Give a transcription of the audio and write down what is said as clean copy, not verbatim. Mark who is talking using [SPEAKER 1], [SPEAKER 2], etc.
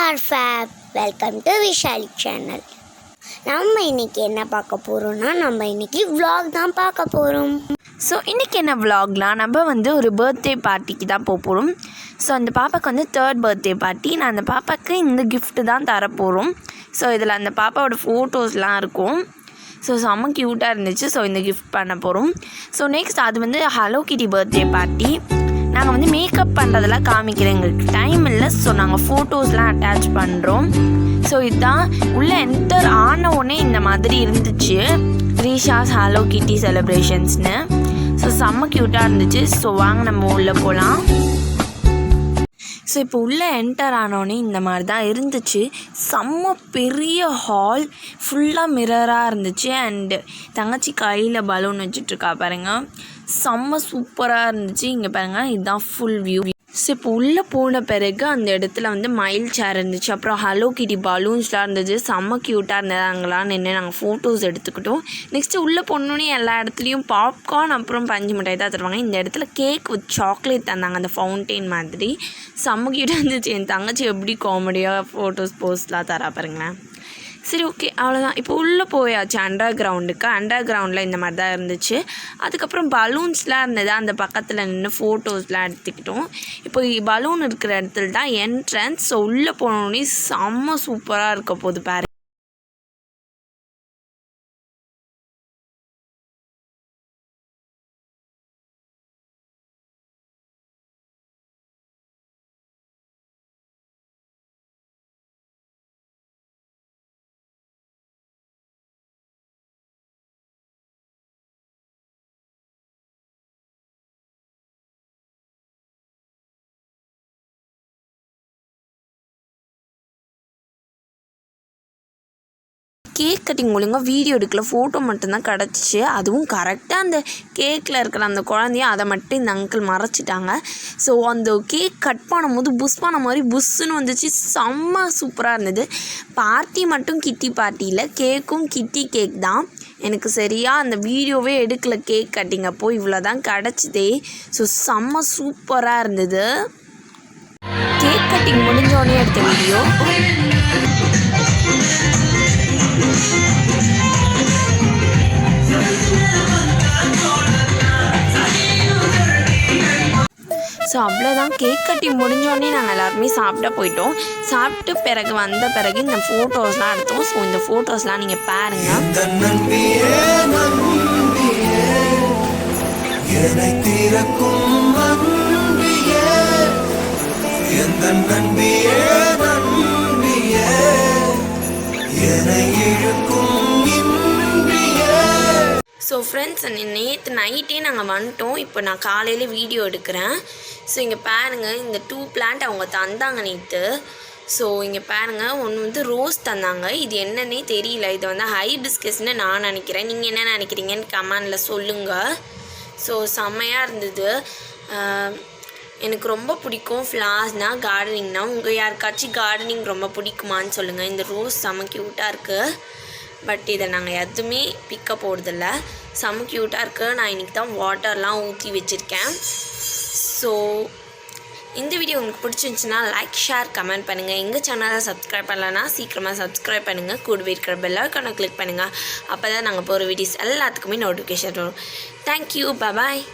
[SPEAKER 1] R fab. Welcome to Vishali channel. நம்ம இன்றைக்கி என்ன பார்க்க போகிறோம்னா நம்ம இன்றைக்கி vlog தான் பார்க்க போகிறோம்.
[SPEAKER 2] ஸோ இன்றைக்கி என்ன vlogலாம் நம்ம ஒரு பர்த்டே பார்ட்டிக்கு தான் போகிறோம். ஸோ அந்த பாப்பாவுக்கு 3rd பர்த்டே பார்ட்டி. நான் அந்த பாப்பாவுக்கு இந்த gift தான் தரப்போகிறோம். ஸோ இதில் அந்த பாப்பாவோட ஃபோட்டோஸ்லாம் இருக்கும். ஸோ செம்ம க்யூட்டாக இருந்துச்சு. ஸோ இந்த கிஃப்ட் பண்ண போகிறோம். ஸோ நெக்ஸ்ட் அது ஹலோ கிட்டி பர்த்டே பார்ட்டி. நாங்கள் மேக்கப் பண்ணுறதெல்லாம் காமிக்கிறேன், எங்களுக்கு டைம் இல்லை. ஸோ நாங்கள் ஃபோட்டோஸ்லாம் அட்டாச் பண்ணுறோம். ஸோ இதுதான் உள்ளே என்டர் ஆன உடனே இந்த மாதிரி இருந்துச்சு, ரீஷாஸ் ஹலோ கிட்டி செலிப்ரேஷன்ஸ்னு. ஸோ செம்ம க்யூட்டாக இருந்துச்சு. ஸோ வாங்க நம்ம உள்ளே போகலாம். ஸோ இப்போ உள்ளே என்டர் ஆனோடனே இந்த மாதிரி தான் இருந்துச்சு. செம்ம பெரிய ஹால், ஃபுல்லாக மிரராக இருந்துச்சு. அண்டு தங்கச்சி கையில் பலூன் வச்சுட்ருக்கா பாருங்கள், செம்ம சூப்பராக இருந்துச்சு. இங்கே பாருங்கள், இதுதான் ஃபுல் வியூ. ஸோ இப்போ உள்ளே போன பிறகு அந்த இடத்துல மயில் சேர் இருந்துச்சு, அப்புறம் ஹலோ கிட்டி பலூன்ஸ்லாம் இருந்துச்சு. செம்ம க்யூட்டாக இருந்தது. அங்கெல்லாம் நின்று நாங்கள் ஃபோட்டோஸ் எடுத்துக்கிட்டோம். நெக்ஸ்ட்டு உள்ளே போனோன்னே எல்லா இடத்துலையும் பாப்கார்ன் அப்புறம் பஞ்சு மிட்டாய் தான் தருவாங்க. இந்த இடத்துல கேக் வித் சாக்லேட் தந்தாங்க, அந்த ஃபவுண்டெயின் மாதிரி. செம்ம க்யூட்டாக இருந்துச்சு. என் தங்கச்சி எப்படி காமெடியாக ஃபோட்டோஸ் போஸ்ட்லாம் தரா பாருங்களேன். சரி, ஓகே, அவ்வளோதான். இப்போ உள்ளே போயாச்சு அண்டர் கிரவுண்டுக்கு. அண்டர் கிரவுண்டில் இந்த மாதிரி தான் இருந்துச்சு. அதுக்கப்புறம் பலூன்ஸ்லாம் இருந்தது, அந்த பக்கத்தில் நின்று ஃபோட்டோஸ்லாம் எடுத்துக்கிட்டோம். இப்போ பலூன் இருக்கிற இடத்துல தான் என்ட்ரன்ஸ். ஸோ உள்ளே போனோடனே செம்ம சூப்பராக இருக்க போகுது பாரு. கேக் கட்டிங் மூலிமா வீடியோ எடுக்கல, ஃபோட்டோ மட்டும்தான் கிடச்சிச்சு. அதுவும் கரெக்டாக அந்த கேக்கில் இருக்கிற அந்த குழந்தைய அதை மட்டும் இந்த அங்கிள் மறைச்சிட்டாங்க. ஸோ அந்த கேக் கட் பண்ணும்போது புஷ் பண்ண மாதிரி புஷ்ஷுன்னு வந்துச்சு. செம்ம சூப்பராக இருந்தது. பார்ட்டி மட்டும் கிட்டி பார்ட்டியில், கேக்கும் கிட்டி கேக் தான். எனக்கு சரியாக அந்த வீடியோவே எடுக்கல கேக் கட்டிங் அப்போ. இவ்வளோ தான் கிடச்சிதே. ஸோ செம்ம சூப்பராக இருந்தது. கேக் கட்டிங் முடிஞ்சோடனே எடுத்த வீடியோ. ஸோ அவ்வளோதான். கேக் கட்டி முடிஞ்சோடனே நாங்கள் எல்லாருமே சாப்பிட போயிட்டோம். சாப்பிட்டு பிறகு வந்த பிறகு இந்த ஃபோட்டோஸ்லாம் எடுத்தோம். ஸோ இந்த ஃபோட்டோஸ்லாம் நீங்கள் பாருங்கள். ஸோ ஃப்ரெண்ட்ஸ், நேற்று நைட்டே நாங்கள் வந்துட்டோம். இப்போ நான் காலையில் வீடியோ எடுக்கிறேன். ஸோ இங்கே பாருங்கள், இந்த 2 பிளான்ட் அவங்க தந்தாங்க நேற்று. ஸோ இங்கே பாருங்கள், ஒன்று ரோஸ் தந்தாங்க. இது என்னன்னே தெரியல. இது ஹைபிஸ்கஸ்ன்னு நான் நினைக்கிறேன். நீங்கள் என்ன நினைக்கிறீங்கன்னு கமெண்டில் சொல்லுங்கள். ஸோ செம்மையாக இருந்தது. எனக்கு ரொம்ப பிடிக்கும் ஃப்ளார்ஸ்னால், கார்டனிங்னால். உங்கள் யாருக்காச்சும் கார்டனிங் ரொம்ப பிடிக்குமான்னு சொல்லுங்கள். இந்த ரோஸ் செம்ம க்யூட்டாக இருக்குது. பட் இதை நாங்கள் எதுவுமே பிக்க போகிறதில்ல. செம்ம க்யூட்டாக இருக்குது. நான் இன்றைக்கி தான் வாட்டர்லாம் ஊற்றி வச்சுருக்கேன். ஸோ இந்த வீடியோ உங்களுக்கு பிடிச்சிருந்துச்சுன்னா லைக், ஷேர், கமெண்ட் பண்ணுங்கள். எங்கள் சேனலை சப்ஸ்கிரைப் பண்ணலன்னா சீக்கிரமாக சப்ஸ்கிரைப் பண்ணுங்கள். கூடவே இருக்கிற பெல் ஐகானை கிளிக் பண்ணுங்கள். அப்போ தான் நாங்கள் போகிற வீடியோஸ் எல்லாத்துக்குமே நோட்டிஃபிகேஷன் வரும். தேங்க்யூ, பாய்.